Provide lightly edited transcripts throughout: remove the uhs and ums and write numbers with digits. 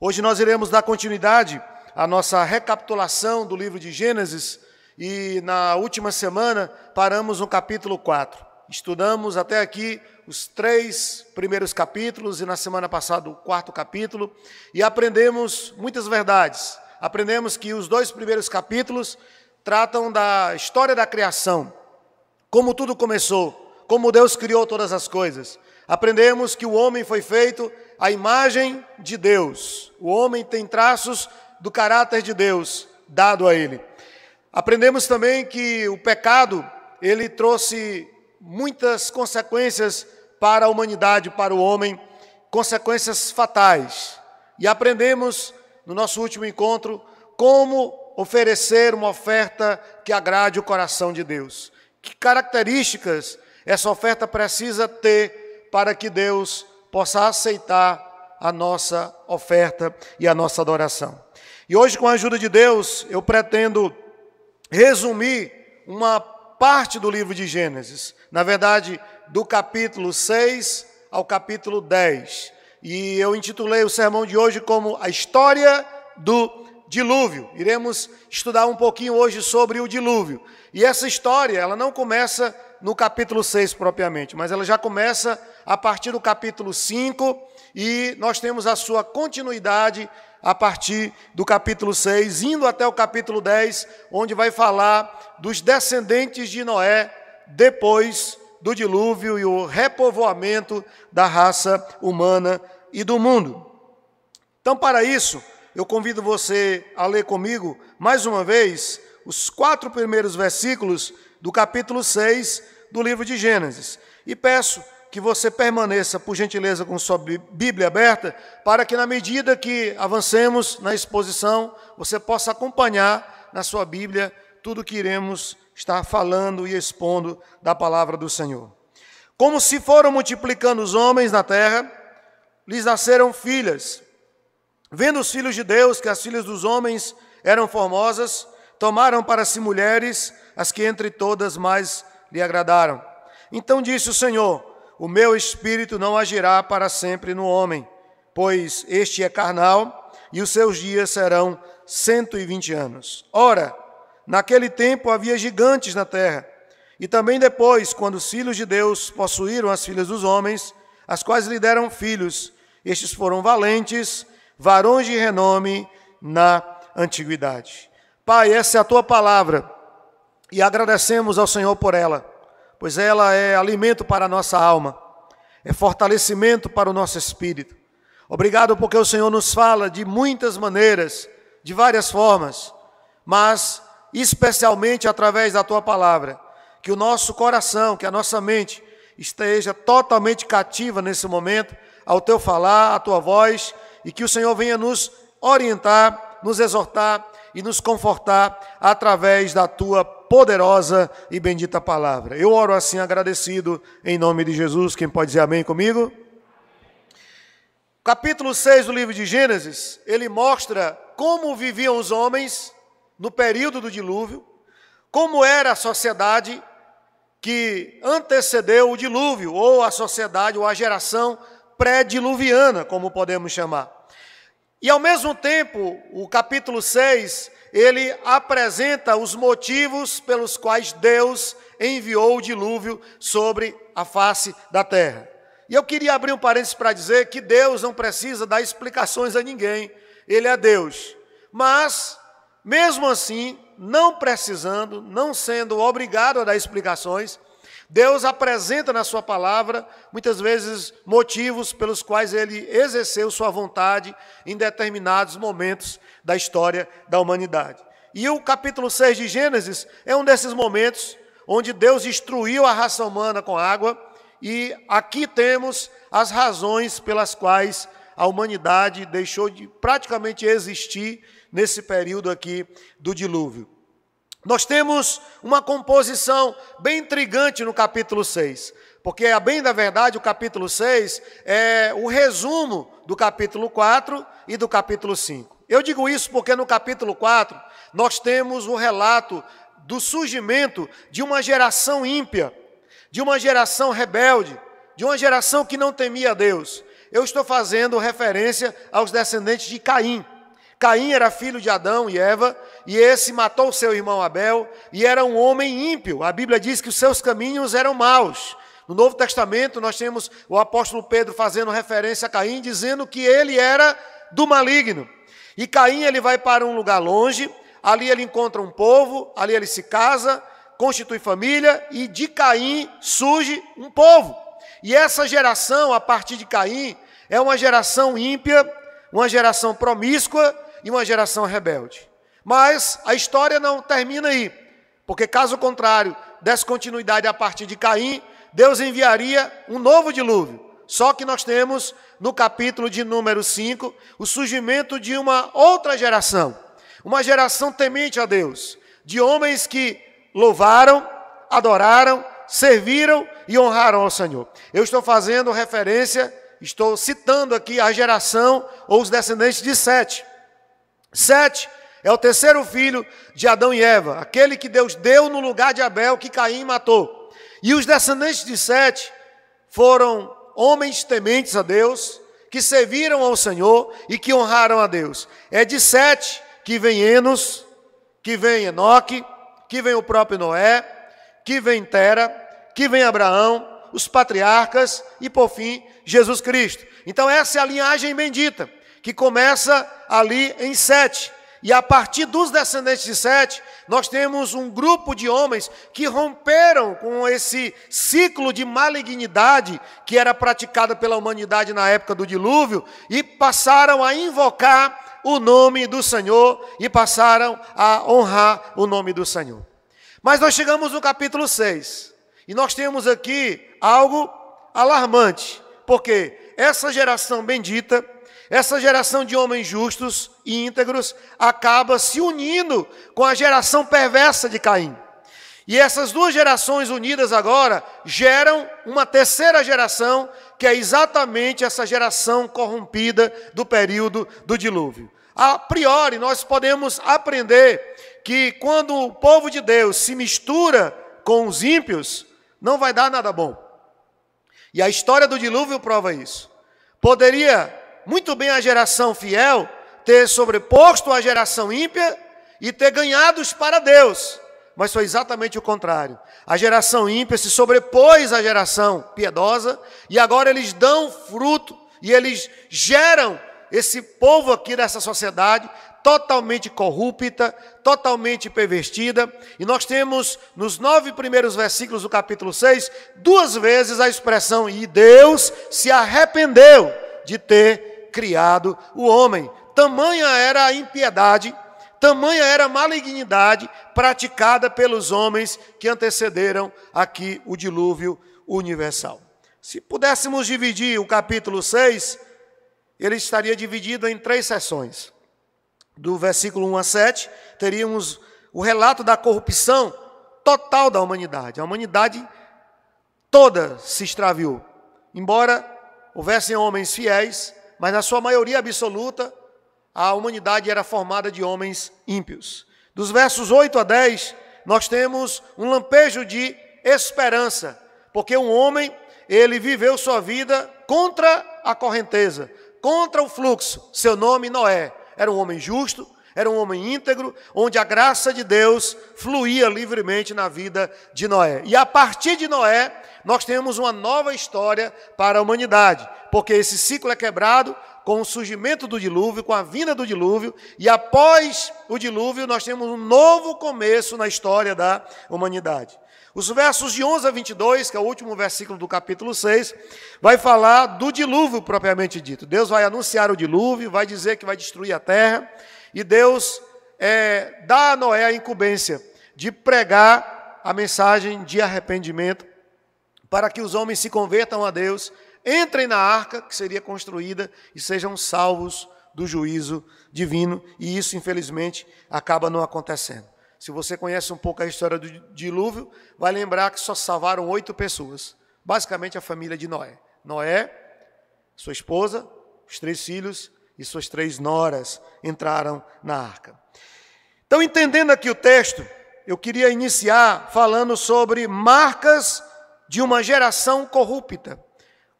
Hoje nós iremos dar continuidade à nossa recapitulação do livro de Gênesis e na última semana paramos no capítulo 4. Estudamos até aqui os 3 primeiros capítulos e na semana passada o 4º capítulo e aprendemos muitas verdades. Aprendemos que os 2 primeiros capítulos tratam da história da criação, como tudo começou, como Deus criou todas as coisas. Aprendemos que o homem foi feito à imagem de Deus. O homem tem traços do caráter de Deus dado a ele. Aprendemos também que o pecado, ele trouxe muitas consequências para a humanidade, para o homem, consequências fatais. E aprendemos, no nosso último encontro, como oferecer uma oferta que agrade o coração de Deus. Que características essa oferta precisa ter para que Deus possa aceitar a nossa oferta e a nossa adoração. E hoje, com a ajuda de Deus, eu pretendo resumir uma parte do livro de Gênesis, na verdade, do capítulo 6 ao capítulo 10. E eu intitulei o sermão de hoje como A História do Dilúvio. Iremos estudar um pouquinho hoje sobre o dilúvio. E essa história, ela não começa no capítulo 6 propriamente, mas ela já começa a partir do capítulo 5 e nós temos a sua continuidade a partir do capítulo 6, indo até o capítulo 10, onde vai falar dos descendentes de Noé depois do dilúvio e o repovoamento da raça humana e do mundo. Então, para isso, eu convido você a ler comigo, mais uma vez, os 4 primeiros versículos do capítulo 6 do livro de Gênesis. E peço que você permaneça, por gentileza, com sua Bíblia aberta, para que na medida que avancemos na exposição, você possa acompanhar na sua Bíblia tudo que iremos estar falando e expondo da palavra do Senhor. Como se foram multiplicando os homens na terra, lhes nasceram filhas. Vendo os filhos de Deus que as filhas dos homens eram formosas, tomaram para si mulheres, as que entre todas mais lhe agradaram. Então disse o Senhor: o meu espírito não agirá para sempre no homem, pois este é carnal, e os seus dias serão 120 anos. Ora, naquele tempo havia gigantes na terra, e também depois, quando os filhos de Deus possuíram as filhas dos homens, as quais lhe deram filhos, estes foram valentes, varões de renome na antiguidade. Pai, essa é a Tua palavra, e agradecemos ao Senhor por ela, pois ela é alimento para a nossa alma, é fortalecimento para o nosso espírito. Obrigado porque o Senhor nos fala de muitas maneiras, de várias formas, mas especialmente através da Tua palavra, que o nosso coração, que a nossa mente esteja totalmente cativa nesse momento ao Teu falar, à Tua voz, e que o Senhor venha nos orientar, nos exortar e nos confortar através da Tua poderosa e bendita palavra. Eu oro assim agradecido em nome de Jesus. Quem pode dizer amém comigo? Capítulo 6 do livro de Gênesis, ele mostra como viviam os homens no período do dilúvio, como era a sociedade que antecedeu o dilúvio, ou a sociedade, ou a geração pré-diluviana, como podemos chamar. E ao mesmo tempo, o capítulo 6, ele apresenta os motivos pelos quais Deus enviou o dilúvio sobre a face da terra. E eu queria abrir um parênteses para dizer que Deus não precisa dar explicações a ninguém, Ele é Deus. Mas, mesmo assim, não precisando, não sendo obrigado a dar explicações, Deus apresenta na sua palavra, muitas vezes, motivos pelos quais Ele exerceu sua vontade em determinados momentos da história da humanidade. E o capítulo 6 de Gênesis é um desses momentos onde Deus destruiu a raça humana com água, e aqui temos as razões pelas quais a humanidade deixou de praticamente existir nesse período aqui do dilúvio. Nós temos uma composição bem intrigante no capítulo 6, porque, a bem da verdade, o capítulo 6 é o resumo do capítulo 4 e do capítulo 5. Eu digo isso porque no capítulo 4 nós temos o relato do surgimento de uma geração ímpia, de uma geração rebelde, de uma geração que não temia a Deus. eu estou fazendo referência aos descendentes de Caim. Caim era filho de Adão e Eva, e esse matou seu irmão Abel, e era um homem ímpio. A Bíblia diz que os seus caminhos eram maus. No Novo Testamento, nós temos o apóstolo Pedro fazendo referência a Caim, dizendo que ele era do maligno. E Caim, ele vai para um lugar longe, ali ele encontra um povo, ali ele se casa, constitui família, e de Caim surge um povo. E essa geração, a partir de Caim, é uma geração ímpia, uma geração promíscua e uma geração rebelde. Mas a história não termina aí, porque caso contrário, desse continuidade a partir de Caim, Deus enviaria um novo dilúvio. Só que nós temos, no capítulo de número 5, o surgimento de uma outra geração. Uma geração temente a Deus, de homens que louvaram, adoraram, serviram e honraram ao Senhor. Eu estou fazendo referência, estou citando aqui a geração ou os descendentes de Sete. Sete é o terceiro filho de Adão e Eva, aquele que Deus deu no lugar de Abel, que Caim matou. E os descendentes de Sete foram homens tementes a Deus, que serviram ao Senhor e que honraram a Deus. É de Sete que vem Enos, que vem Enoque, que vem o próprio Noé, que vem Tera, que vem Abraão, os patriarcas e, por fim, Jesus Cristo. Então essa é a linhagem bendita, que começa ali em Sete. E a partir dos descendentes de Sete, nós temos um grupo de homens que romperam com esse ciclo de malignidade que era praticada pela humanidade na época do dilúvio e passaram a invocar o nome do Senhor e passaram a honrar o nome do Senhor. Mas nós chegamos no capítulo 6 e nós temos aqui algo alarmante, porque essa geração bendita, essa geração de homens justos e íntegros acaba se unindo com a geração perversa de Caim. E essas duas gerações unidas agora geram uma terceira geração, que é exatamente essa geração corrompida do período do dilúvio. A priori, nós podemos aprender que quando o povo de Deus se mistura com os ímpios, não vai dar nada bom. E a história do dilúvio prova isso. Poderia muito bem a geração fiel ter sobreposto a geração ímpia e ter ganhados para Deus. Mas foi exatamente o contrário. A geração ímpia se sobrepôs à geração piedosa e agora eles dão fruto e eles geram esse povo aqui dessa sociedade totalmente corrupta, totalmente pervertida. E nós temos nos 9 primeiros versículos do capítulo 6, 2 vezes a expressão: e Deus se arrependeu de ter criado o homem. Tamanha era a impiedade, tamanha era a malignidade praticada pelos homens que antecederam aqui o dilúvio universal. Se pudéssemos dividir o capítulo 6, ele estaria dividido em 3 seções. Do versículo 1 a 7, teríamos o relato da corrupção total da humanidade. A humanidade toda se extraviou. Embora houvessem homens fiéis, mas na sua maioria absoluta, a humanidade era formada de homens ímpios. Dos versos 8 a 10, nós temos um lampejo de esperança, porque um homem, ele viveu sua vida contra a correnteza, contra o fluxo. Seu nome, Noé. Era um homem justo, era um homem íntegro, onde a graça de Deus fluía livremente na vida de Noé. E a partir de Noé, nós temos uma nova história para a humanidade, porque esse ciclo é quebrado com o surgimento do dilúvio, com a vinda do dilúvio, e após o dilúvio nós temos um novo começo na história da humanidade. Os versos de 11 a 22, que é o último versículo do capítulo 6, vai falar do dilúvio propriamente dito. Deus vai anunciar o dilúvio, vai dizer que vai destruir a terra, e Deus dá a Noé a incumbência de pregar a mensagem de arrependimento, para que os homens se convertam a Deus, entrem na arca que seria construída e sejam salvos do juízo divino, e isso, infelizmente, acaba não acontecendo. Se você conhece um pouco a história do dilúvio, vai lembrar que só salvaram 8 pessoas. Basicamente a família de Noé. Noé, sua esposa, os 3 filhos e suas 3 noras entraram na arca. Então, entendendo aqui o texto, eu queria iniciar falando sobre marcas de uma geração corrupta.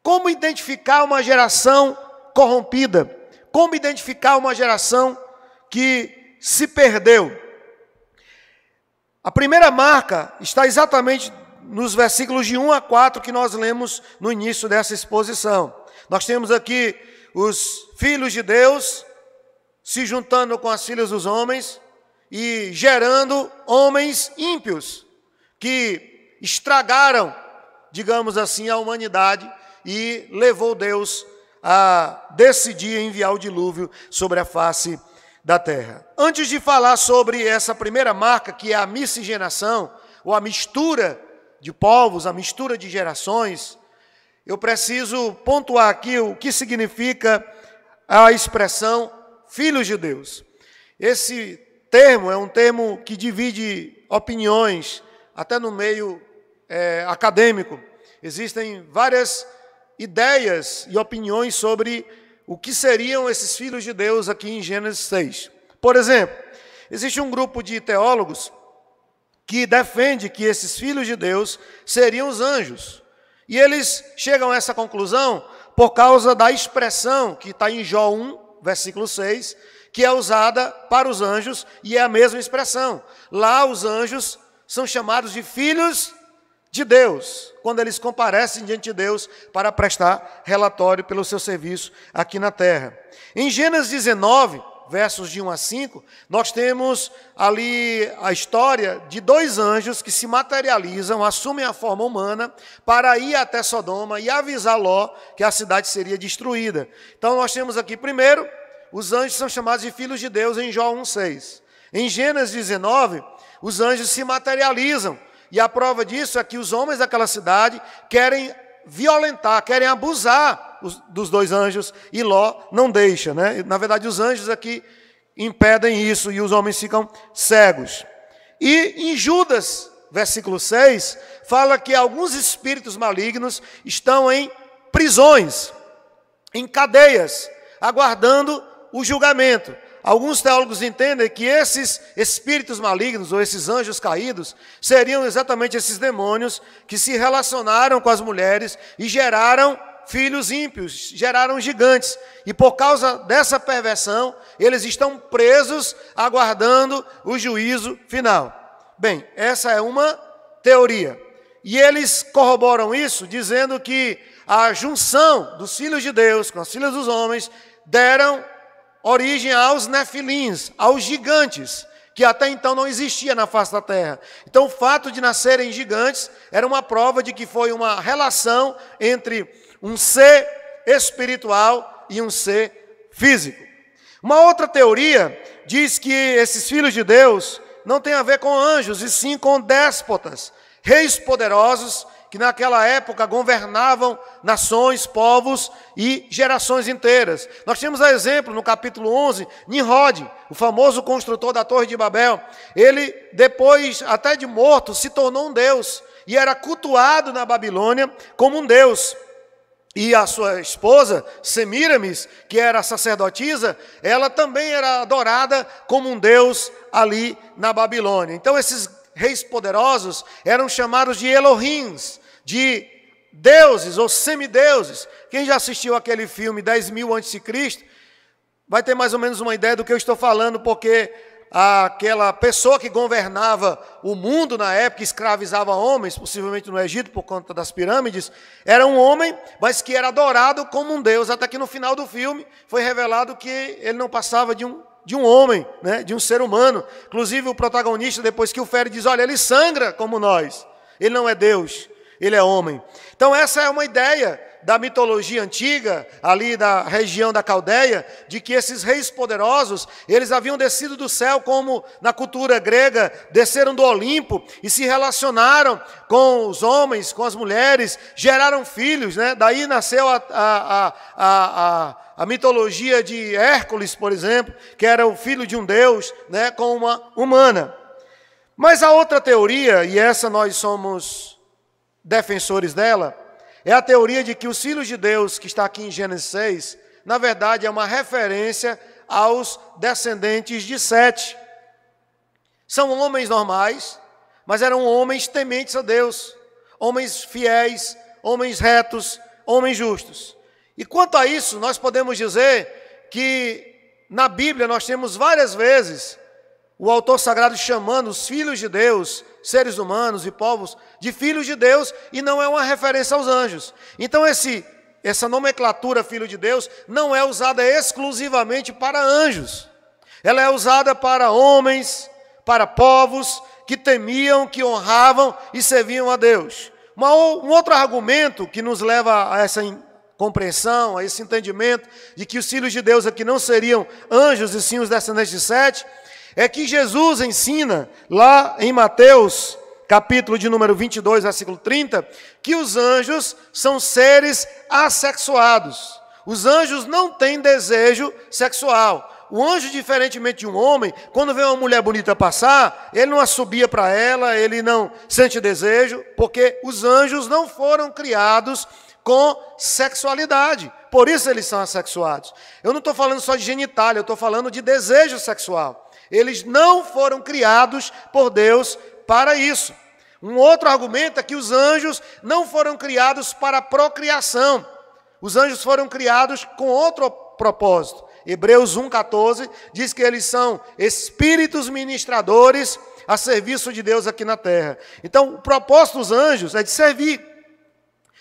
Como identificar uma geração corrompida? Como identificar uma geração que se perdeu? A primeira marca está exatamente nos versículos de 1 a 4 que nós lemos no início dessa exposição. Nós temos aqui os filhos de Deus se juntando com as filhas dos homens e gerando homens ímpios que estragaram, digamos assim, a humanidade e levou Deus a decidir enviar o dilúvio sobre a face da terra. Antes de falar sobre essa primeira marca, que é a miscigenação, ou a mistura de povos, a mistura de gerações, eu preciso pontuar aqui o que significa a expressão filhos de Deus. Esse termo é um termo que divide opiniões, até no meio acadêmico. Existem várias ideias e opiniões sobre o que seriam esses filhos de Deus aqui em Gênesis 6. Por exemplo, existe um grupo de teólogos que defende que esses filhos de Deus seriam os anjos. E eles chegam a essa conclusão por causa da expressão que está em Jó 1, versículo 6, que é usada para os anjos, e é a mesma expressão. Lá os anjos são chamados de filhos de Deus, quando eles comparecem diante de Deus para prestar relatório pelo seu serviço aqui na terra. Em Gênesis 19, versos de 1 a 5, nós temos ali a história de dois anjos que se materializam, assumem a forma humana para ir até Sodoma e avisar Ló que a cidade seria destruída. Então nós temos aqui primeiro, os anjos são chamados de filhos de Deus em Jó 1,6. Em Gênesis 19, os anjos se materializam, e a prova disso é que os homens daquela cidade querem violentar, querem abusar dos dois anjos, e Ló não deixa, né? Na verdade, os anjos aqui impedem isso, e os homens ficam cegos. E em Judas, versículo 6, fala que alguns espíritos malignos estão em prisões, em cadeias, aguardando o julgamento. Alguns teólogos entendem que esses espíritos malignos, ou esses anjos caídos, seriam exatamente esses demônios que se relacionaram com as mulheres e geraram filhos ímpios, geraram gigantes. E por causa dessa perversão, eles estão presos, aguardando o juízo final. Bem, essa é uma teoria. E eles corroboram isso, dizendo que a junção dos filhos de Deus com as filhas dos homens deram origem aos nefilins, aos gigantes, que até então não existia na face da terra. Então o fato de nascerem gigantes era uma prova de que foi uma relação entre um ser espiritual e um ser físico. Uma outra teoria diz que esses filhos de Deus não têm a ver com anjos, e sim com déspotas, reis poderosos, que naquela época governavam nações, povos e gerações inteiras. Nós temos a exemplo, no capítulo 11, Nimrod, o famoso construtor da Torre de Babel. Ele, depois até de morto, se tornou um deus e era cultuado na Babilônia como um deus. E a sua esposa, Semíramis, que era sacerdotisa, ela também era adorada como um deus ali na Babilônia. Então esses reis poderosos eram chamados de Elohims, de deuses ou semideuses. Quem já assistiu aquele filme 10.000 a.C., vai ter mais ou menos uma ideia do que eu estou falando, porque aquela pessoa que governava o mundo na época, escravizava homens, possivelmente no Egito por conta das pirâmides, era um homem, mas que era adorado como um deus, até que no final do filme foi revelado que ele não passava de um homem, né, de um ser humano. Inclusive o protagonista, depois que o fere, diz, olha, ele sangra como nós, ele não é Deus, ele é homem. Então essa é uma ideia da mitologia antiga, ali da região da Caldeia, de que esses reis poderosos, eles haviam descido do céu, como na cultura grega, desceram do Olimpo e se relacionaram com os homens, com as mulheres, geraram filhos, né? Daí nasceu a mitologia de Hércules, por exemplo, que era o filho de um deus, né, com uma humana. Mas a outra teoria, e essa nós somos defensores dela, é a teoria de que os filhos de Deus, que está aqui em Gênesis 6, na verdade é uma referência aos descendentes de Sete. São homens normais, mas eram homens tementes a Deus, homens fiéis, homens retos, homens justos. E quanto a isso, nós podemos dizer que na Bíblia nós temos várias vezes o autor sagrado chamando os filhos de Deus, seres humanos e povos, de filhos de Deus, e não é uma referência aos anjos. Então essa nomenclatura filho de Deus não é usada exclusivamente para anjos. Ela é usada para homens, para povos que temiam, que honravam e serviam a Deus. Um outro argumento que nos leva a essa compreensão, a esse entendimento de que os filhos de Deus aqui não seriam anjos e sim os descendentes de Sete, é que Jesus ensina lá em Mateus, capítulo de número 22, versículo 30, que os anjos são seres assexuados. Os anjos não têm desejo sexual. O anjo, diferentemente de um homem, quando vê uma mulher bonita passar, ele não assobia para ela, ele não sente desejo, porque os anjos não foram criados com sexualidade. Por isso eles são assexuados. Eu não estou falando só de genitália, eu estou falando de desejo sexual. Eles não foram criados por Deus para isso. Um outro argumento é que os anjos não foram criados para a procriação. Os anjos foram criados com outro propósito. Hebreus 1,14 diz que eles são espíritos ministradores a serviço de Deus aqui na terra. Então, o propósito dos anjos é de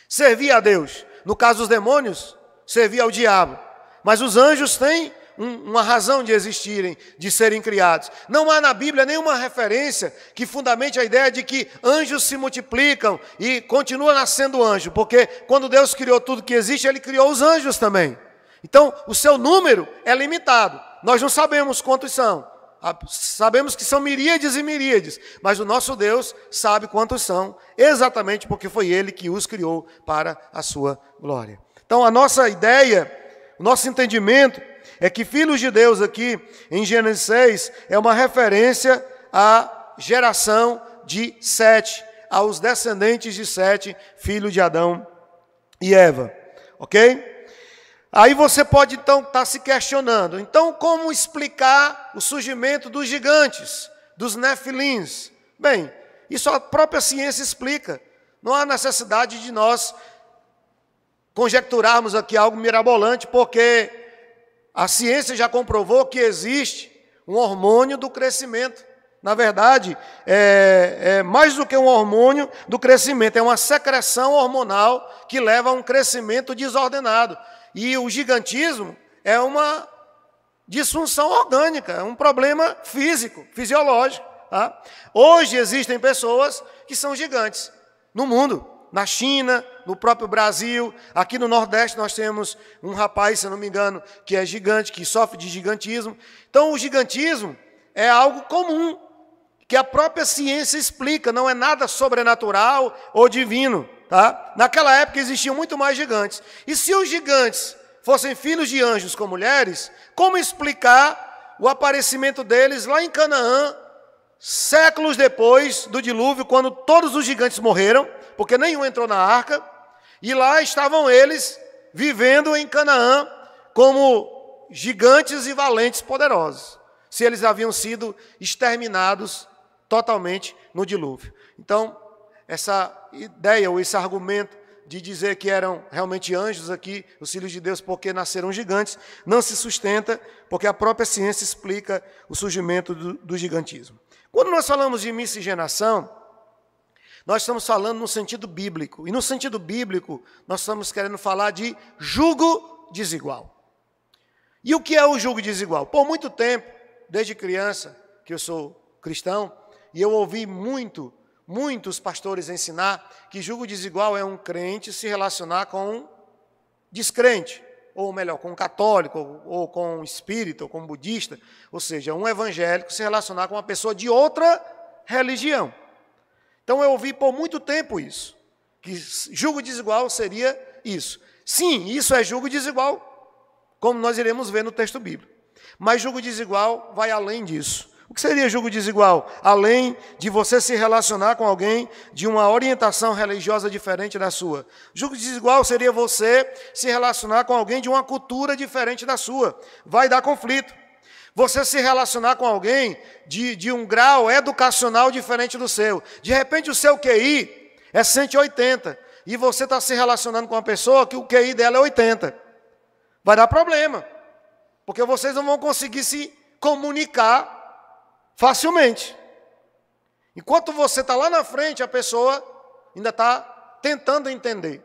servir a Deus. No caso dos demônios, servir ao diabo. Mas os anjos têm uma razão de existirem, de serem criados. Não há na Bíblia nenhuma referência que fundamente a ideia de que anjos se multiplicam e continua nascendo anjo, porque quando Deus criou tudo que existe, Ele criou os anjos também. Então, o seu número é limitado. Nós não sabemos quantos são. Sabemos que são miríades e miríades, mas o nosso Deus sabe quantos são, exatamente porque foi Ele que os criou para a sua glória. Então, a nossa ideia, o nosso entendimento é que filhos de Deus aqui, em Gênesis 6, é uma referência à geração de Sete, aos descendentes de Sete, filho de Adão e Eva. Ok? Aí você pode, então, estar se questionando. Então, como explicar o surgimento dos gigantes, dos nefilins? Bem, isso a própria ciência explica. Não há necessidade de nós conjecturarmos aqui algo mirabolante, porque a ciência já comprovou que existe um hormônio do crescimento. Na verdade, é mais do que um hormônio do crescimento, é uma secreção hormonal que leva a um crescimento desordenado. E o gigantismo é uma disfunção orgânica, é um problema físico, fisiológico. Tá? Hoje existem pessoas que são gigantes no mundo, na China, no próprio Brasil. Aqui no Nordeste nós temos um rapaz, se eu não me engano, que é gigante, que sofre de gigantismo. Então o gigantismo é algo comum, que a própria ciência explica, não é nada sobrenatural ou divino. Tá? Naquela época existiam muito mais gigantes. E se os gigantes fossem filhos de anjos com mulheres, como explicar o aparecimento deles lá em Canaã, séculos depois do dilúvio, quando todos os gigantes morreram, porque nenhum entrou na arca, e lá estavam eles vivendo em Canaã como gigantes e valentes poderosos, se eles haviam sido exterminados totalmente no dilúvio. Então, essa ideia ou esse argumento de dizer que eram realmente anjos aqui, os filhos de Deus, porque nasceram gigantes, não se sustenta, porque a própria ciência explica o surgimento do gigantismo. Quando nós falamos de miscigenação, nós estamos falando no sentido bíblico. E no sentido bíblico, nós estamos querendo falar de jugo desigual. E o que é o jugo desigual? Por muito tempo, desde criança, que eu sou cristão, e eu ouvi muitos pastores ensinar que jugo desigual é um crente se relacionar com um descrente, ou melhor, com um católico, ou com um espírita, ou com um budista, ou seja, um evangélico se relacionar com uma pessoa de outra religião. Então eu ouvi por muito tempo isso, que jugo desigual seria isso. Sim, isso é jugo desigual, como nós iremos ver no texto bíblico. Mas jugo desigual vai além disso. O que seria jugo desigual? Além de você se relacionar com alguém de uma orientação religiosa diferente da sua. Jugo desigual seria você se relacionar com alguém de uma cultura diferente da sua. Vai dar conflito. Você se relacionar com alguém de um grau educacional diferente do seu. De repente o seu QI é 180, e você está se relacionando com uma pessoa que o QI dela é 80. Vai dar problema, porque vocês não vão conseguir se comunicar facilmente. Enquanto você está lá na frente, a pessoa ainda está tentando entender.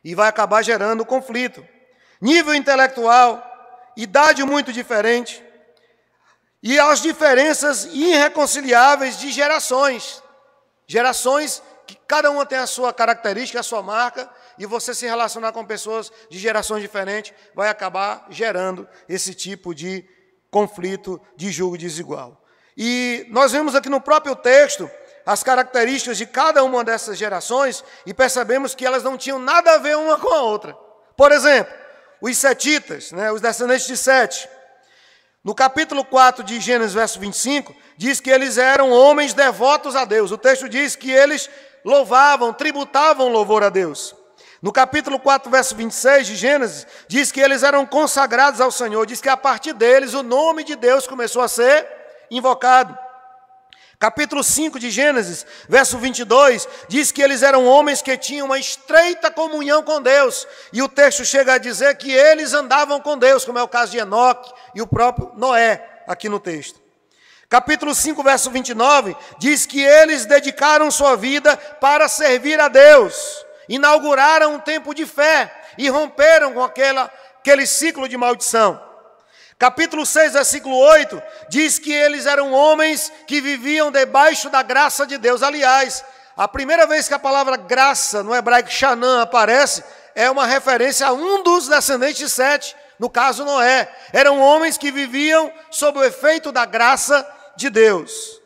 E vai acabar gerando conflito. Nível intelectual, idade muito diferente. E as diferenças irreconciliáveis de gerações. Gerações que cada uma tem a sua característica, a sua marca, e você se relacionar com pessoas de gerações diferentes vai acabar gerando esse tipo de conflito, de julgo desigual. E nós vemos aqui no próprio texto as características de cada uma dessas gerações e percebemos que elas não tinham nada a ver uma com a outra. Por exemplo, os setitas, os descendentes de Sete. No capítulo 4 de Gênesis, verso 25, diz que eles eram homens devotos a Deus. O texto diz que eles louvavam, tributavam louvor a Deus. No capítulo 4, verso 26 de Gênesis, diz que eles eram consagrados ao Senhor. Diz que a partir deles o nome de Deus começou a ser invocado. Capítulo 5 de Gênesis, verso 22, diz que eles eram homens que tinham uma estreita comunhão com Deus. E o texto chega a dizer que eles andavam com Deus, como é o caso de Enoque e o próprio Noé, aqui no texto. Capítulo 5, verso 29, diz que eles dedicaram sua vida para servir a Deus. Inauguraram um tempo de fé e romperam com aquele ciclo de maldição. Capítulo 6, versículo 8, diz que eles eram homens que viviam debaixo da graça de Deus. Aliás, a primeira vez que a palavra graça, no hebraico Shanã, aparece, é uma referência a um dos descendentes de Sete, no caso Noé. Eram homens que viviam sob o efeito da graça de Deus.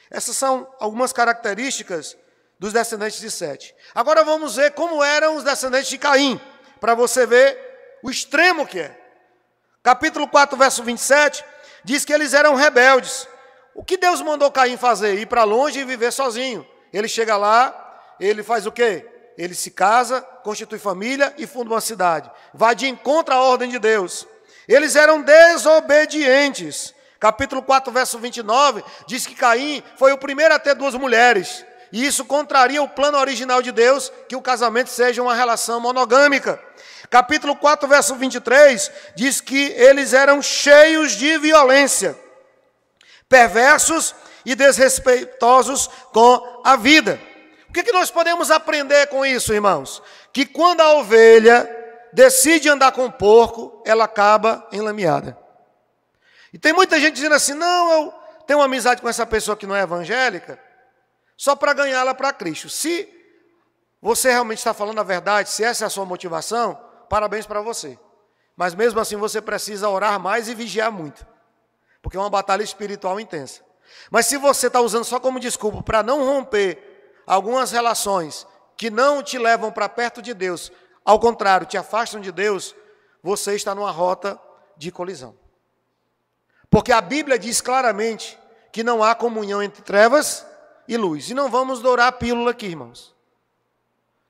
Essas são algumas características dos descendentes de Sete. Agora vamos ver como eram os descendentes de Caim, para você ver o extremo que é. Capítulo 4, verso 27, diz que eles eram rebeldes. O que Deus mandou Caim fazer? Ir para longe e viver sozinho. Ele chega lá, ele faz o quê? Ele se casa, constitui família e funda uma cidade. Vai de encontro à ordem de Deus. Eles eram desobedientes. Capítulo 4, verso 29, diz que Caim foi o primeiro a ter 2 mulheres. E isso contraria o plano original de Deus, que o casamento seja uma relação monogâmica. Capítulo 4, verso 23, diz que eles eram cheios de violência, perversos e desrespeitosos com a vida. O que nós podemos aprender com isso, irmãos? Que quando a ovelha decide andar com o porco, ela acaba enlameada. E tem muita gente dizendo assim, não, eu tenho uma amizade com essa pessoa que não é evangélica, só para ganhá-la para Cristo. Se você realmente está falando a verdade, se essa é a sua motivação, parabéns para você. Mas mesmo assim você precisa orar mais e vigiar muito. Porque é uma batalha espiritual intensa. Mas se você está usando só como desculpa para não romper algumas relações que não te levam para perto de Deus, ao contrário, te afastam de Deus, você está numa rota de colisão. Porque a Bíblia diz claramente que não há comunhão entre trevas e luz. E não vamos dourar a pílula aqui, irmãos.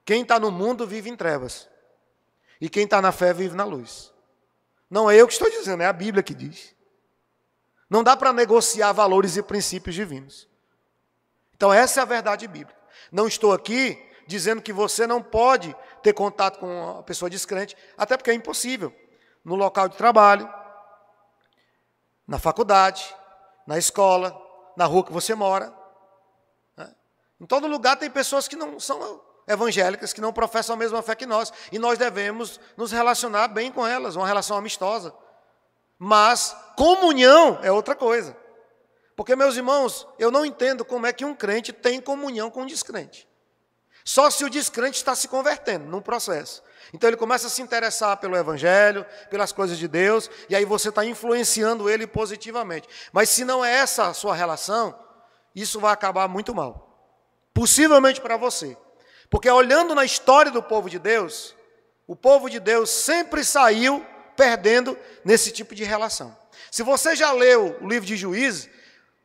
Quem está no mundo vive em trevas. E quem está na fé vive na luz. Não é eu que estou dizendo, é a Bíblia que diz. Não dá para negociar valores e princípios divinos. Então essa é a verdade bíblica. Não estou aqui dizendo que você não pode ter contato com uma pessoa descrente, até porque é impossível. No local de trabalho, na faculdade, na escola, na rua que você mora. Em todo lugar tem pessoas que não são evangélicas, que não professam a mesma fé que nós. E nós devemos nos relacionar bem com elas, uma relação amistosa. Mas comunhão é outra coisa. Porque, meus irmãos, eu não entendo como é que um crente tem comunhão com um descrente. Só se o descrente está se convertendo num processo. Então ele começa a se interessar pelo evangelho, pelas coisas de Deus, e aí você está influenciando ele positivamente. Mas se não é essa a sua relação, isso vai acabar muito mal. Possivelmente para você. Porque olhando na história do povo de Deus, o povo de Deus sempre saiu perdendo nesse tipo de relação. Se você já leu o livro de Juízes,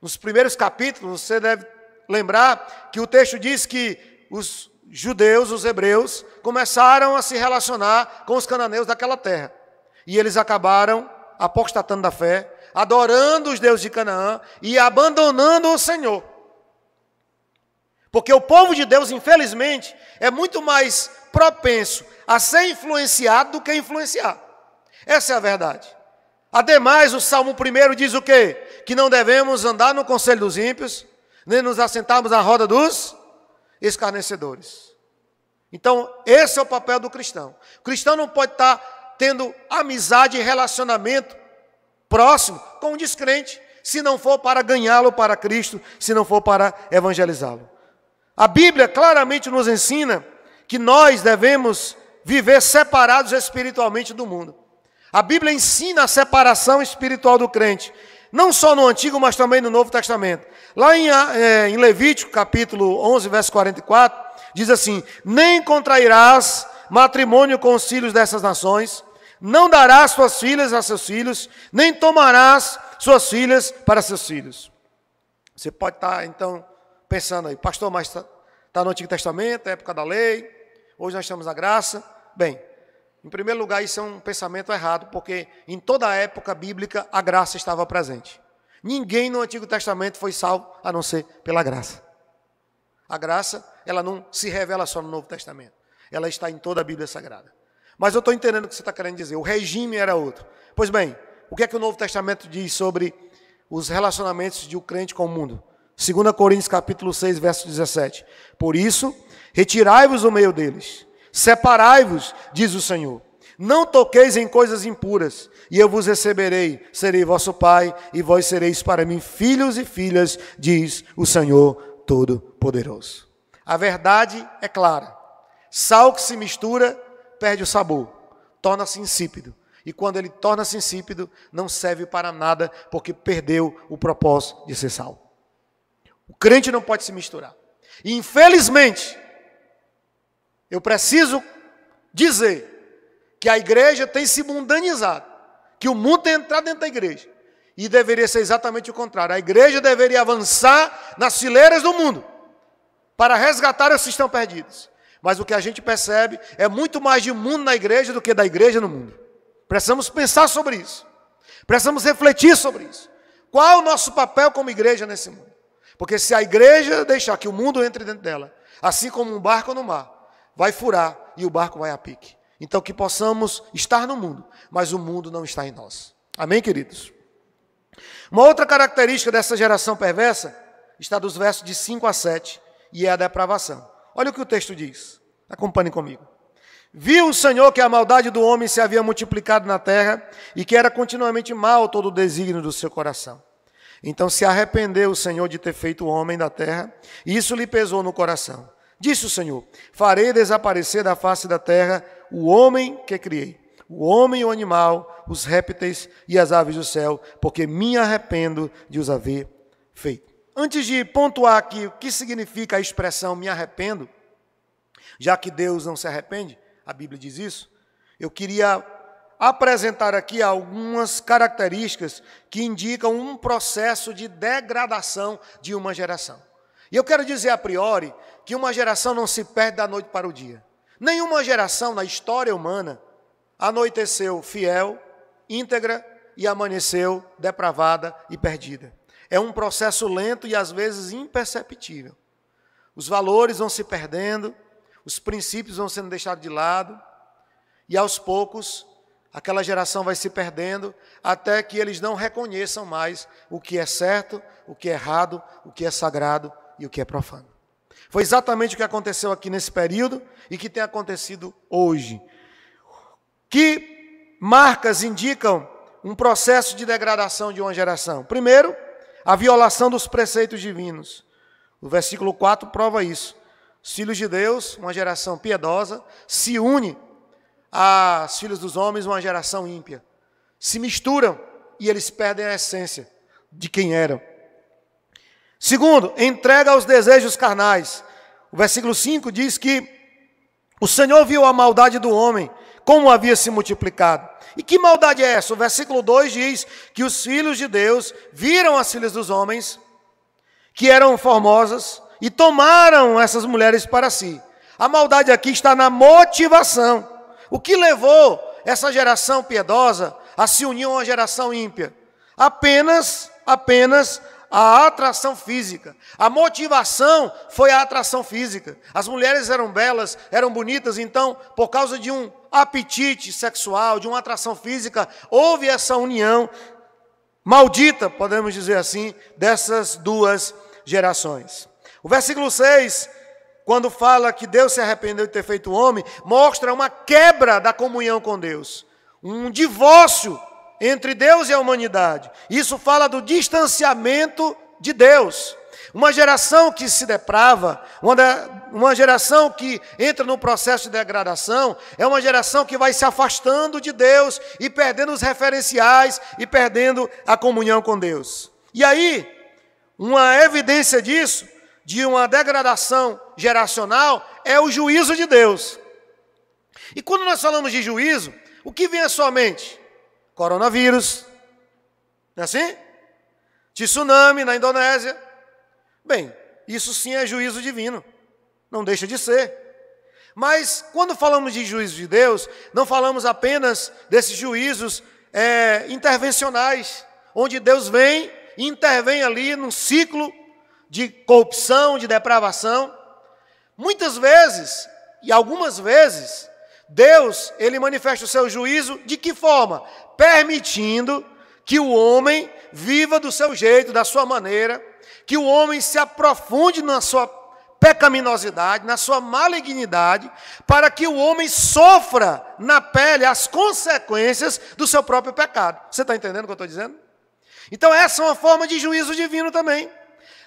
nos primeiros capítulos, você deve lembrar que o texto diz que os judeus, os hebreus, começaram a se relacionar com os cananeus daquela terra. E eles acabaram apostatando da fé, adorando os deuses de Canaã e abandonando o Senhor. Porque o povo de Deus, infelizmente, é muito mais propenso a ser influenciado do que influenciar. Essa é a verdade. Ademais, o Salmo 1 diz o quê? Que não devemos andar no conselho dos ímpios, nem nos assentarmos à roda dos escarnecedores. Então, esse é o papel do cristão. O cristão não pode estar tendo amizade e relacionamento próximo com um descrente, se não for para ganhá-lo para Cristo, se não for para evangelizá-lo. A Bíblia claramente nos ensina que nós devemos viver separados espiritualmente do mundo. A Bíblia ensina a separação espiritual do crente, não só no Antigo, mas também no Novo Testamento. Lá em Levítico, capítulo 11, verso 44, diz assim: nem contrairás matrimônio com os filhos dessas nações, não darás suas filhas a seus filhos, nem tomarás suas filhas para seus filhos. Você pode estar, então, pensando aí, pastor, mas está no Antigo Testamento, é época da lei, hoje nós estamos na graça. Bem, em primeiro lugar, isso é um pensamento errado, porque em toda a época bíblica a graça estava presente. Ninguém no Antigo Testamento foi salvo a não ser pela graça. A graça, ela não se revela só no Novo Testamento. Ela está em toda a Bíblia Sagrada. Mas eu estou entendendo o que você está querendo dizer. O regime era outro. Pois bem, o que é que o Novo Testamento diz sobre os relacionamentos de um crente com o mundo? 2 Coríntios capítulo 6, verso 17. Por isso, retirai-vos do meio deles. Separai-vos, diz o Senhor. Não toqueis em coisas impuras, e eu vos receberei, serei vosso pai, e vós sereis para mim filhos e filhas, diz o Senhor Todo-Poderoso. A verdade é clara. Sal que se mistura, perde o sabor, torna-se insípido. E quando ele torna-se insípido, não serve para nada, porque perdeu o propósito de ser sal. O crente não pode se misturar. E, infelizmente, eu preciso dizer que a igreja tem se mundanizado, que o mundo tem entrado dentro da igreja. E deveria ser exatamente o contrário. A igreja deveria avançar nas fileiras do mundo para resgatar os que estão perdidos. Mas o que a gente percebe é muito mais de mundo na igreja do que da igreja no mundo. Precisamos pensar sobre isso. Precisamos refletir sobre isso. Qual é o nosso papel como igreja nesse mundo? Porque se a igreja deixar que o mundo entre dentro dela, assim como um barco no mar, vai furar e o barco vai a pique. Então que possamos estar no mundo, mas o mundo não está em nós. Amém, queridos? Uma outra característica dessa geração perversa está dos versos de 5 a 7, e é a depravação. Olha o que o texto diz. Acompanhe comigo. Viu o Senhor que a maldade do homem se havia multiplicado na terra e que era continuamente mal todo o desígnio do seu coração. Então se arrependeu o Senhor de ter feito o homem da terra, e isso lhe pesou no coração. Disse o Senhor: farei desaparecer da face da terra o homem que criei, o homem e o animal, os répteis e as aves do céu, porque me arrependo de os haver feito. Antes de pontuar aqui o que significa a expressão me arrependo, já que Deus não se arrepende, a Bíblia diz isso, eu queria apresentar aqui algumas características que indicam um processo de degradação de uma geração. E eu quero dizer a priori que uma geração não se perde da noite para o dia. Nenhuma geração na história humana anoiteceu fiel, íntegra e amanheceu depravada e perdida. É um processo lento e às vezes imperceptível. Os valores vão se perdendo, os princípios vão sendo deixados de lado, e aos poucos aquela geração vai se perdendo até que eles não reconheçam mais o que é certo, o que é errado, o que é sagrado e o que é profano. Foi exatamente o que aconteceu aqui nesse período e que tem acontecido hoje. Que marcas indicam um processo de degradação de uma geração? Primeiro, a violação dos preceitos divinos. O versículo 4 prova isso. Os filhos de Deus, uma geração piedosa, se une aos filhos dos homens, uma geração ímpia. Se misturam e eles perdem a essência de quem eram. Segundo, entrega aos desejos carnais. O versículo 5 diz que o Senhor viu a maldade do homem, como havia se multiplicado. E que maldade é essa? O versículo 2 diz que os filhos de Deus viram as filhas dos homens, que eram formosas, e tomaram essas mulheres para si. A maldade aqui está na motivação. O que levou essa geração piedosa a se unir a uma geração ímpia? Apenas a atração física. A motivação foi a atração física. As mulheres eram belas, eram bonitas, então, por causa de um apetite sexual, de uma atração física, houve essa união maldita, podemos dizer assim, dessas duas gerações. O versículo 6, quando fala que Deus se arrependeu de ter feito o homem, mostra uma quebra da comunhão com Deus, um divórcio entre Deus e a humanidade. Isso fala do distanciamento de Deus. Uma geração que se deprava, uma geração que entra no processo de degradação, é uma geração que vai se afastando de Deus e perdendo os referenciais e perdendo a comunhão com Deus. E aí, uma evidência disso, de uma degradação geracional, é o juízo de Deus. E quando nós falamos de juízo, o que vem à sua mente? Coronavírus, não é assim? Tsunami na Indonésia. Bem, isso sim é juízo divino, não deixa de ser. Mas quando falamos de juízo de Deus, não falamos apenas desses juízos intervencionais, onde Deus vem e intervém ali num ciclo de corrupção, de depravação. Muitas vezes, e algumas vezes, Deus, ele manifesta o seu juízo de que forma? Permitindo que o homem viva do seu jeito, da sua maneira, que o homem se aprofunde na sua pecaminosidade, na sua malignidade, para que o homem sofra na pele as consequências do seu próprio pecado. Você está entendendo o que eu estou dizendo? Então essa é uma forma de juízo divino também.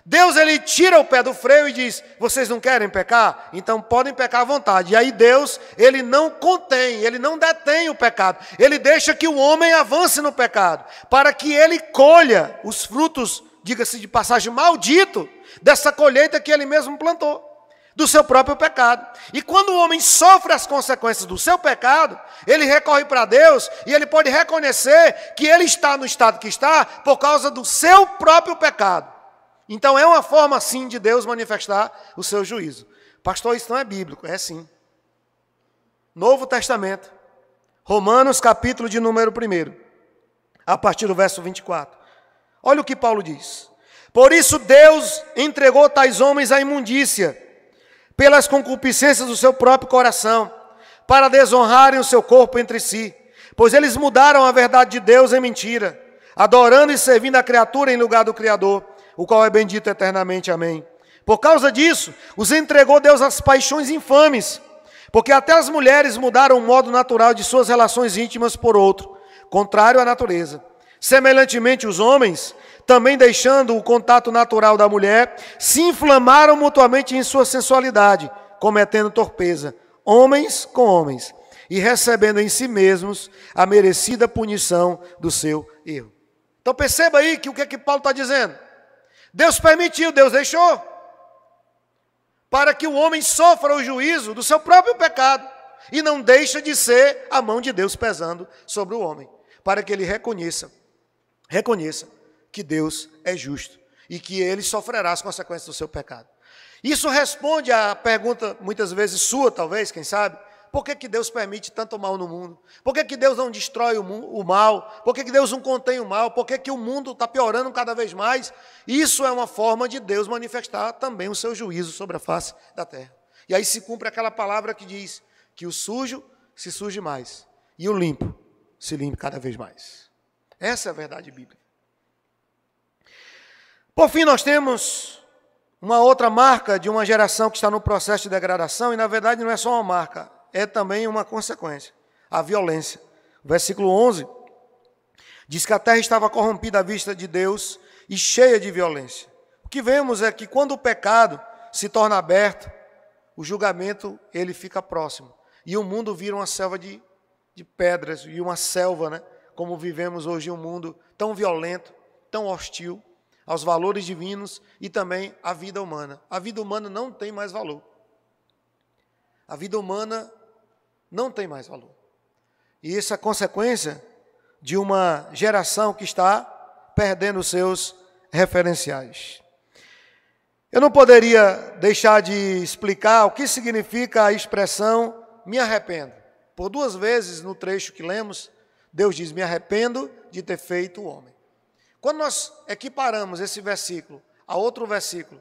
Deus, ele tira o pé do freio e diz, vocês não querem pecar? Então podem pecar à vontade. E aí Deus, ele não contém, ele não detém o pecado. Ele deixa que o homem avance no pecado, para que ele colha os frutos, diga-se de passagem, maldito, dessa colheita que ele mesmo plantou, do seu próprio pecado. E quando o homem sofre as consequências do seu pecado, ele recorre para Deus e ele pode reconhecer que ele está no estado que está por causa do seu próprio pecado. Então é uma forma, sim, de Deus manifestar o seu juízo. Pastor, isso não é bíblico. É sim. Novo Testamento, Romanos, capítulo de número 1, a partir do verso 24. Olha o que Paulo diz. Por isso Deus entregou tais homens à imundícia, pelas concupiscências do seu próprio coração, para desonrarem o seu corpo entre si, pois eles mudaram a verdade de Deus em mentira, adorando e servindo a criatura em lugar do Criador, o qual é bendito eternamente. Amém. Por causa disso, os entregou Deus às paixões infames, porque até as mulheres mudaram o modo natural de suas relações íntimas por outro, contrário à natureza. Semelhantemente, os homens, também deixando o contato natural da mulher, se inflamaram mutuamente em sua sensualidade, cometendo torpeza, homens com homens, e recebendo em si mesmos a merecida punição do seu erro. Então perceba aí que o que Paulo está dizendo? Deus permitiu, Deus deixou, para que o homem sofra o juízo do seu próprio pecado, e não deixa de ser a mão de Deus pesando sobre o homem, para que ele reconheça que Deus é justo, e que ele sofrerá as consequências do seu pecado. Isso responde à pergunta, muitas vezes sua, talvez, quem sabe, por que Deus permite tanto mal no mundo? Por que Deus não destrói o mal? Por que Deus não contém o mal? Por que o mundo está piorando cada vez mais? Isso é uma forma de Deus manifestar também o seu juízo sobre a face da terra. E aí se cumpre aquela palavra que diz que o sujo se suje mais e o limpo se limpe cada vez mais. Essa é a verdade bíblica. Por fim, nós temos uma outra marca de uma geração que está no processo de degradação, e na verdade não é só uma marca, é também uma consequência, a violência. O versículo 11 diz que a terra estava corrompida à vista de Deus e cheia de violência. O que vemos é que quando o pecado se torna aberto, o julgamento ele fica próximo. E o mundo vira uma selva de pedras, e uma selva, né? Como vivemos hoje, um mundo tão violento, tão hostil aos valores divinos e também à vida humana. A vida humana não tem mais valor. A vida humana não tem mais valor. E isso é consequência de uma geração que está perdendo os seus referenciais. Eu não poderia deixar de explicar o que significa a expressão me arrependo. Por 2 vezes no trecho que lemos, Deus diz, me arrependo de ter feito o homem. Quando nós equiparamos esse versículo a outro versículo,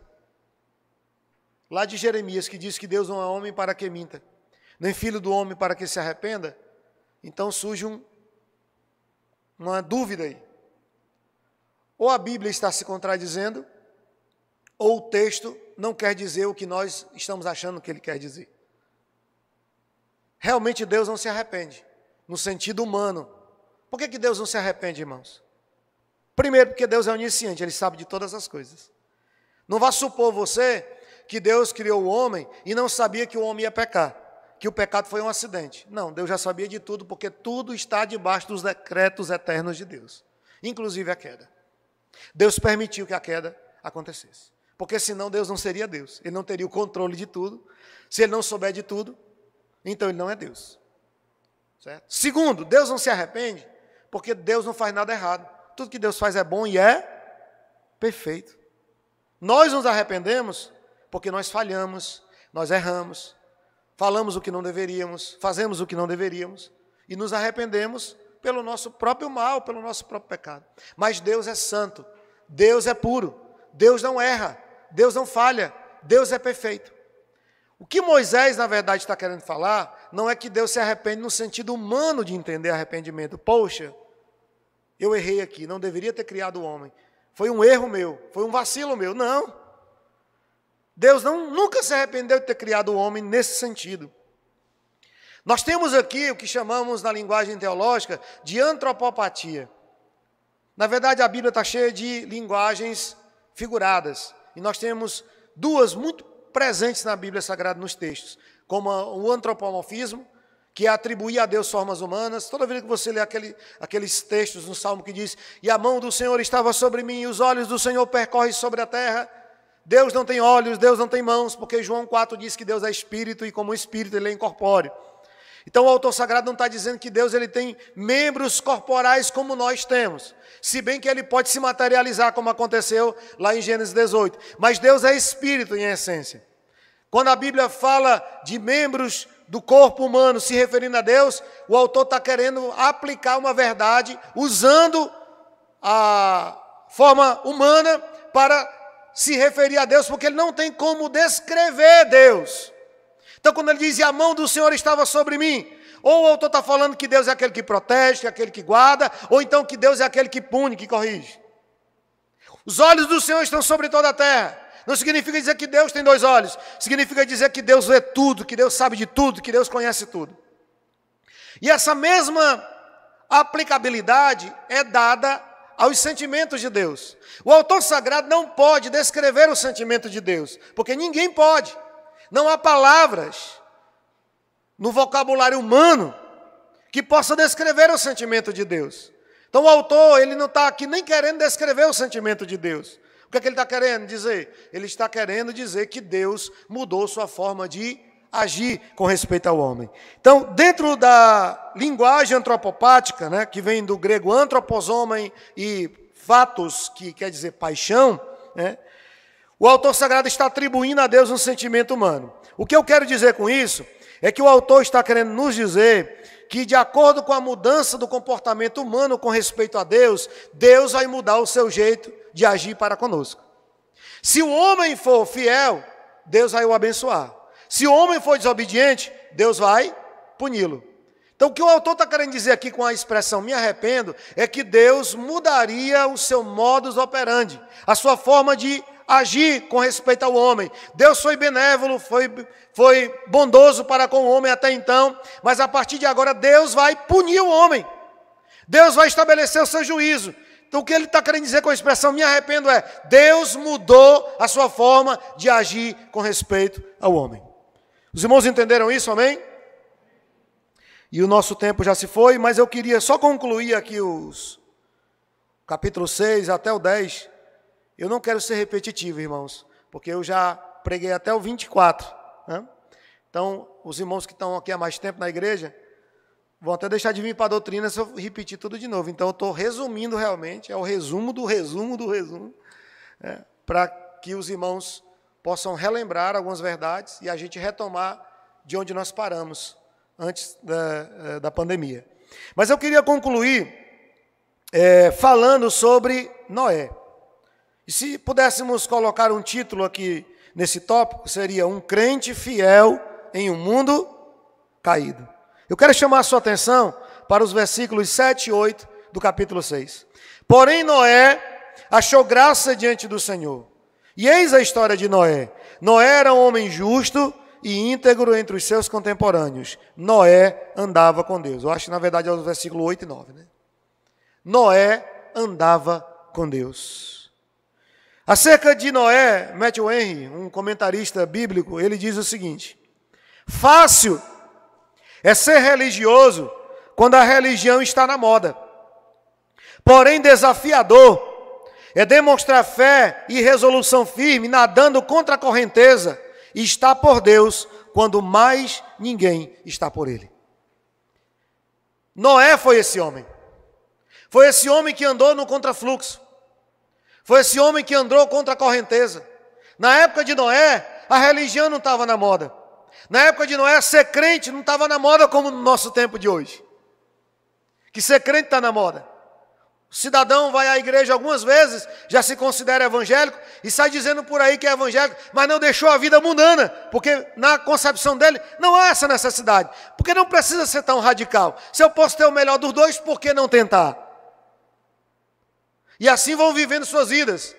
lá de Jeremias, que diz que Deus não é homem para que minta, nem filho do homem para que se arrependa, então surge uma dúvida aí. Ou a Bíblia está se contradizendo, ou o texto não quer dizer o que nós estamos achando que ele quer dizer. Realmente Deus não se arrepende, no sentido humano. Por que Deus não se arrepende, irmãos? Primeiro, porque Deus é onisciente, Ele sabe de todas as coisas. Não vá supor você que Deus criou o homem e não sabia que o homem ia pecar, que o pecado foi um acidente. Não, Deus já sabia de tudo, porque tudo está debaixo dos decretos eternos de Deus, inclusive a queda. Deus permitiu que a queda acontecesse, porque senão Deus não seria Deus, Ele não teria o controle de tudo. Se Ele não souber de tudo, então Ele não é Deus. Certo? Segundo, Deus não se arrepende, porque Deus não faz nada errado. Tudo que Deus faz é bom e é perfeito. Nós nos arrependemos porque nós falhamos, nós erramos, falamos o que não deveríamos, fazemos o que não deveríamos, e nos arrependemos pelo nosso próprio mal, pelo nosso próprio pecado. Mas Deus é santo, Deus é puro, Deus não erra, Deus não falha, Deus é perfeito. O que Moisés, na verdade, está querendo falar, não é que Deus se arrepende no sentido humano de entender arrependimento. Poxa, eu errei aqui, não deveria ter criado o homem. Foi um erro meu, foi um vacilo meu. Não. Deus nunca se arrependeu de ter criado o homem nesse sentido. Nós temos aqui o que chamamos na linguagem teológica de antropopatia. Na verdade, a Bíblia está cheia de linguagens figuradas. E nós temos duas muito presentes na Bíblia Sagrada, nos textos, como o antropomorfismo, que é atribuir a Deus formas humanas. Toda vez que você lê aqueles textos no Salmo que diz: e a mão do Senhor estava sobre mim, e os olhos do Senhor percorrem sobre a terra. Deus não tem olhos, Deus não tem mãos, porque João 4 diz que Deus é espírito, e como espírito Ele é incorpóreo. Então o autor sagrado não está dizendo que Deus ele tem membros corporais como nós temos, se bem que Ele pode se materializar, como aconteceu lá em Gênesis 18. Mas Deus é espírito em essência. Quando a Bíblia fala de membros do corpo humano se referindo a Deus, o autor está querendo aplicar uma verdade usando a forma humana para se referir a Deus, porque ele não tem como descrever Deus. Então, quando ele diz: e a mão do Senhor estava sobre mim, ou o autor está falando que Deus é aquele que protege, que é aquele que guarda, ou então que Deus é aquele que pune, que corrige. Os olhos do Senhor estão sobre toda a terra. Não significa dizer que Deus tem dois olhos. Significa dizer que Deus vê tudo, que Deus sabe de tudo, que Deus conhece tudo. E essa mesma aplicabilidade é dada aos sentimentos de Deus. O autor sagrado não pode descrever o sentimento de Deus, porque ninguém pode. Não há palavras no vocabulário humano que possa descrever o sentimento de Deus. Então o autor ele não está aqui nem querendo descrever o sentimento de Deus. O que é que ele está querendo dizer? Ele está querendo dizer que Deus mudou sua forma de agir com respeito ao homem. Então, dentro da linguagem antropopática, né, que vem do grego antroposomai e fatos, que quer dizer paixão, né, o autor sagrado está atribuindo a Deus um sentimento humano. O que eu quero dizer com isso é que o autor está querendo nos dizer que, de acordo com a mudança do comportamento humano com respeito a Deus, Deus vai mudar o seu jeito de agir para conosco. Se o homem for fiel, Deus vai o abençoar. Se o homem for desobediente, Deus vai puni-lo. Então, o que o autor está querendo dizer aqui com a expressão me arrependo, é que Deus mudaria o seu modus operandi, a sua forma de agir com respeito ao homem. Deus foi benévolo, foi bondoso para com o homem até então, mas a partir de agora Deus vai punir o homem. Deus vai estabelecer o seu juízo. Então o que ele está querendo dizer com a expressão me arrependo é: Deus mudou a sua forma de agir com respeito ao homem. Os irmãos entenderam isso, amém? E o nosso tempo já se foi, mas eu queria só concluir aqui os capítulo 6 até o 10. Eu não quero ser repetitivo, irmãos, porque eu já preguei até o 24. Né? Então, os irmãos que estão aqui há mais tempo na igreja vão até deixar de vir para a doutrina se eu repetir tudo de novo. Então, eu estou resumindo realmente, é o resumo do resumo do resumo, né? Para que os irmãos possam relembrar algumas verdades e a gente retomar de onde nós paramos antes da pandemia. Mas eu queria concluir falando sobre Noé. E se pudéssemos colocar um título aqui nesse tópico, seria Um Crente Fiel em um Mundo Caído. Eu quero chamar a sua atenção para os versículos 7 e 8 do capítulo 6. Porém Noé achou graça diante do Senhor. E eis a história de Noé. Noé era um homem justo e íntegro entre os seus contemporâneos. Noé andava com Deus. Eu acho que na verdade é o versículo 8 e 9, né? Noé andava com Deus. Acerca de Noé, Matthew Henry, um comentarista bíblico, ele diz o seguinte: fácil é ser religioso quando a religião está na moda. Porém, desafiador é demonstrar fé e resolução firme, nadando contra a correnteza, e estar por Deus quando mais ninguém está por Ele. Noé foi esse homem. Foi esse homem que andou no contrafluxo. Foi esse homem que andou contra a correnteza. Na época de Noé, a religião não estava na moda. Na época de Noé, ser crente não estava na moda como no nosso tempo de hoje. Que ser crente está na moda. O cidadão vai à igreja algumas vezes, já se considera evangélico e sai dizendo por aí que é evangélico, mas não deixou a vida mundana, porque na concepção dele não há essa necessidade. Porque não precisa ser tão radical. Se eu posso ter o melhor dos dois, por que não tentar? E assim vão vivendo suas vidas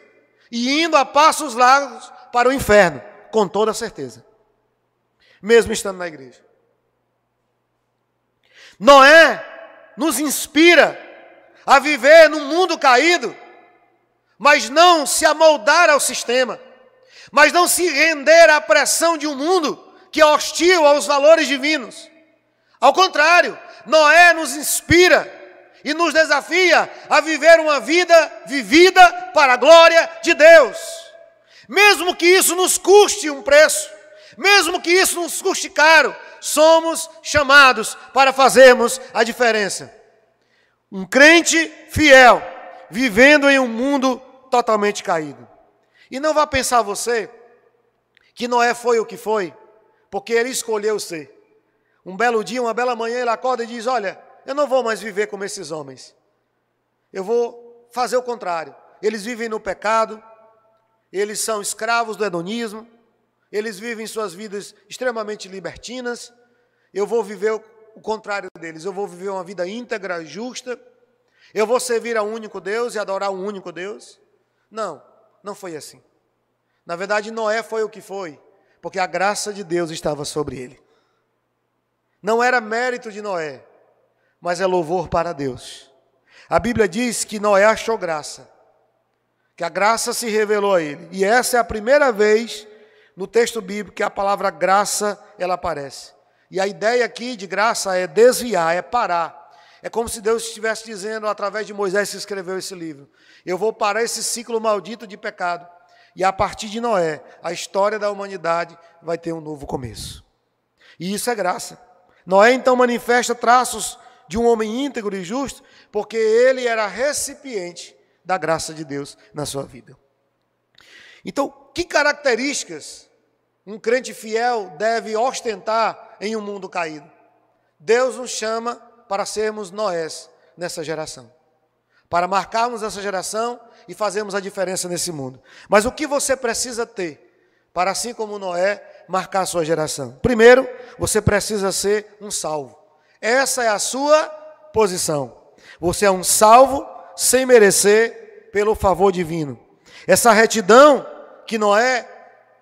e indo a passos largos para o inferno, com toda certeza. Mesmo estando na igreja. Noé nos inspira a viver num mundo caído, mas não se amoldar ao sistema, mas não se render à pressão de um mundo que é hostil aos valores divinos. Ao contrário, Noé nos inspira e nos desafia a viver uma vida vivida para a glória de Deus. Mesmo que isso nos custe um preço, mesmo que isso nos custe caro, somos chamados para fazermos a diferença. Um crente fiel, vivendo em um mundo totalmente caído. E não vá pensar você que Noé foi o que foi, porque ele escolheu ser. Um belo dia, uma bela manhã, ele acorda e diz: olha, eu não vou mais viver como esses homens. Eu vou fazer o contrário. Eles vivem no pecado, eles são escravos do hedonismo, eles vivem suas vidas extremamente libertinas. Eu vou viver o contrário deles. Eu vou viver uma vida íntegra, justa. Eu vou servir a um único Deus e adorar um único Deus. Não, não foi assim. Na verdade, Noé foi o que foi, porque a graça de Deus estava sobre ele. Não era mérito de Noé, mas é louvor para Deus. A Bíblia diz que Noé achou graça, que a graça se revelou a ele. E essa é a primeira vez no texto bíblico que a palavra graça ela aparece. E a ideia aqui de graça é desviar, é parar. É como se Deus estivesse dizendo, através de Moisés que escreveu esse livro: eu vou parar esse ciclo maldito de pecado. E a partir de Noé, a história da humanidade vai ter um novo começo. E isso é graça. Noé então manifesta traços de um homem íntegro e justo, porque ele era recipiente da graça de Deus na sua vida. Então, que características um crente fiel deve ostentar em um mundo caído? Deus nos chama para sermos Noés nessa geração, para marcarmos essa geração e fazermos a diferença nesse mundo. Mas o que você precisa ter para, assim como Noé, marcar a sua geração? Primeiro, você precisa ser um salvo. Essa é a sua posição. Você é um salvo sem merecer pelo favor divino. Essa retidão que Noé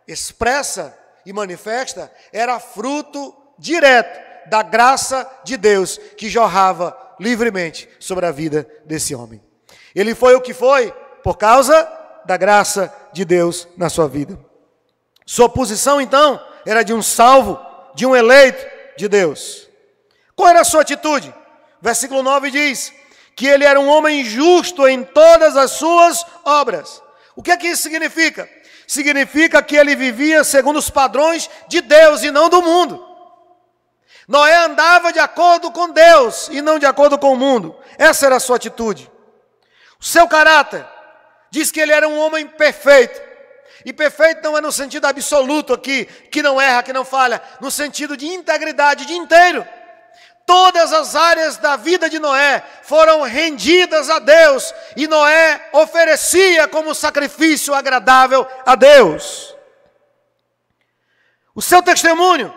expressa e manifesta era fruto direto da graça de Deus que jorrava livremente sobre a vida desse homem. Ele foi o que foi por causa da graça de Deus na sua vida. Sua posição, então, era de um salvo, de um eleito de Deus. Qual era a sua atitude? Versículo 9 diz que ele era um homem justo em todas as suas obras. O que é que isso significa? Significa que ele vivia segundo os padrões de Deus e não do mundo. Noé andava de acordo com Deus e não de acordo com o mundo. Essa era a sua atitude. O seu caráter diz que ele era um homem perfeito. E perfeito não é no sentido absoluto aqui, que não erra, que não falha, no sentido de integridade, de inteiro. todas as áreas da vida de Noé foram rendidas a Deus, e Noé oferecia como sacrifício agradável a Deus. O seu testemunho,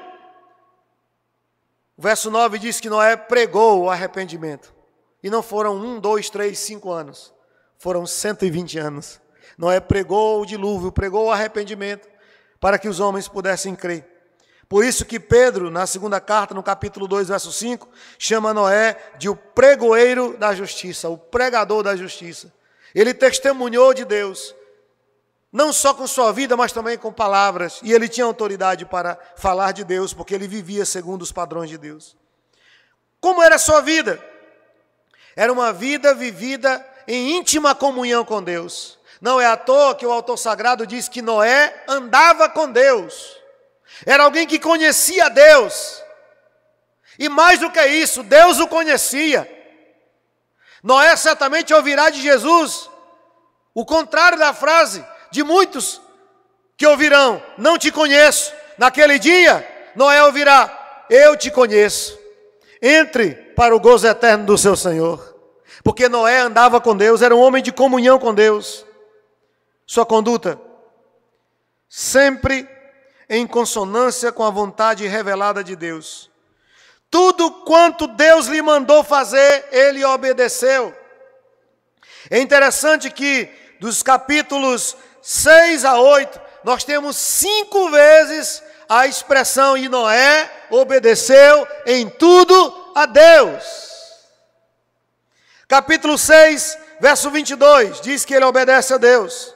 o verso 9 diz que Noé pregou o arrependimento. E não foram 1, 2, 3, 5 anos. Foram 120 anos. Noé pregou o dilúvio, pregou o arrependimento, para que os homens pudessem crer. Por isso que Pedro, na segunda carta, no capítulo 2, verso 5, chama Noé de o pregoeiro da justiça, o pregador da justiça. Ele testemunhou de Deus, não só com sua vida, mas também com palavras. E ele tinha autoridade para falar de Deus, porque ele vivia segundo os padrões de Deus. Como era a sua vida? Era uma vida vivida em íntima comunhão com Deus. Não é à toa que o autor sagrado diz que Noé andava com Deus. Era alguém que conhecia Deus. E mais do que isso, Deus o conhecia. Noé certamente ouvirá de Jesus o contrário da frase de muitos que ouvirão: não te conheço. Naquele dia, Noé ouvirá: eu te conheço. Entre para o gozo eterno do seu Senhor. Porque Noé andava com Deus, era um homem de comunhão com Deus. Sua conduta, sempre em consonância com a vontade revelada de Deus. Tudo quanto Deus lhe mandou fazer, ele obedeceu. É interessante que dos capítulos 6 a 8, nós temos 5 vezes a expressão: e Noé obedeceu em tudo a Deus. Capítulo 6, verso 22, diz que ele obedece a Deus.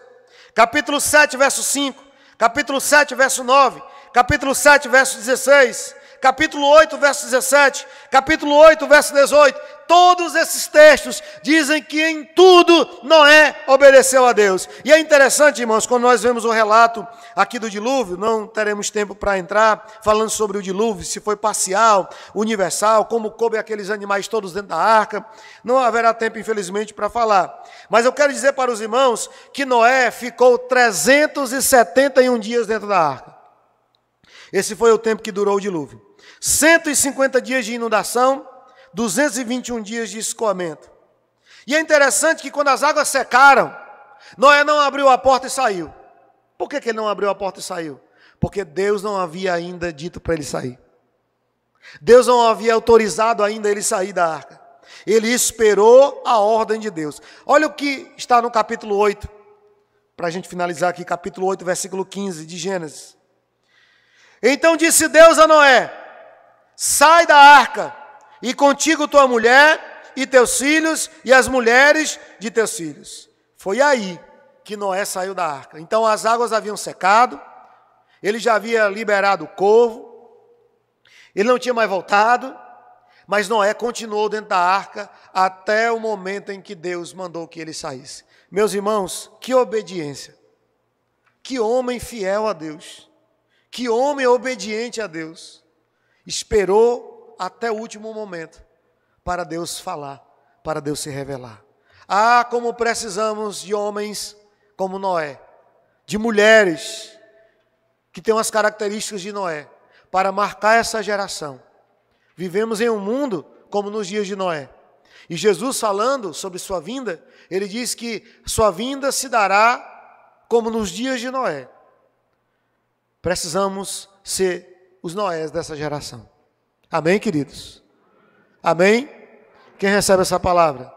Capítulo 7, verso 5. Capítulo 7, verso 9. Capítulo 7, verso 16. Capítulo 8, verso 17. Capítulo 8, verso 18. Todos esses textos dizem que em tudo Noé obedeceu a Deus. E é interessante, irmãos, quando nós vemos o relato aqui do dilúvio, não teremos tempo para entrar falando sobre o dilúvio, se foi parcial, universal, como coube aqueles animais todos dentro da arca. Não haverá tempo, infelizmente, para falar. Mas eu quero dizer para os irmãos que Noé ficou 371 dias dentro da arca. Esse foi o tempo que durou o dilúvio. 150 dias de inundação, 221 dias de escoamento. E é interessante que quando as águas secaram, Noé não abriu a porta e saiu. Por que ele não abriu a porta e saiu? Porque Deus não havia ainda dito para ele sair. Deus não havia autorizado ainda ele sair da arca. Ele esperou a ordem de Deus. Olha o que está no capítulo 8, para a gente finalizar aqui, capítulo 8, versículo 15 de Gênesis. Então disse Deus a Noé: sai da arca, e contigo tua mulher, e teus filhos, e as mulheres de teus filhos. Foi aí que Noé saiu da arca. Então as águas haviam secado, ele já havia liberado o corvo, ele não tinha mais voltado, mas Noé continuou dentro da arca até o momento em que Deus mandou que ele saísse. Meus irmãos, que obediência, que homem fiel a Deus, que homem obediente a Deus, esperou até o último momento para Deus falar, para Deus se revelar. Ah, como precisamos de homens como Noé, de mulheres que têm as características de Noé, para marcar essa geração. Vivemos em um mundo como nos dias de Noé. E Jesus, falando sobre sua vinda, ele diz que sua vinda se dará como nos dias de Noé. Precisamos ser os Noés dessa geração. Amém, queridos? Amém? Quem recebe essa palavra?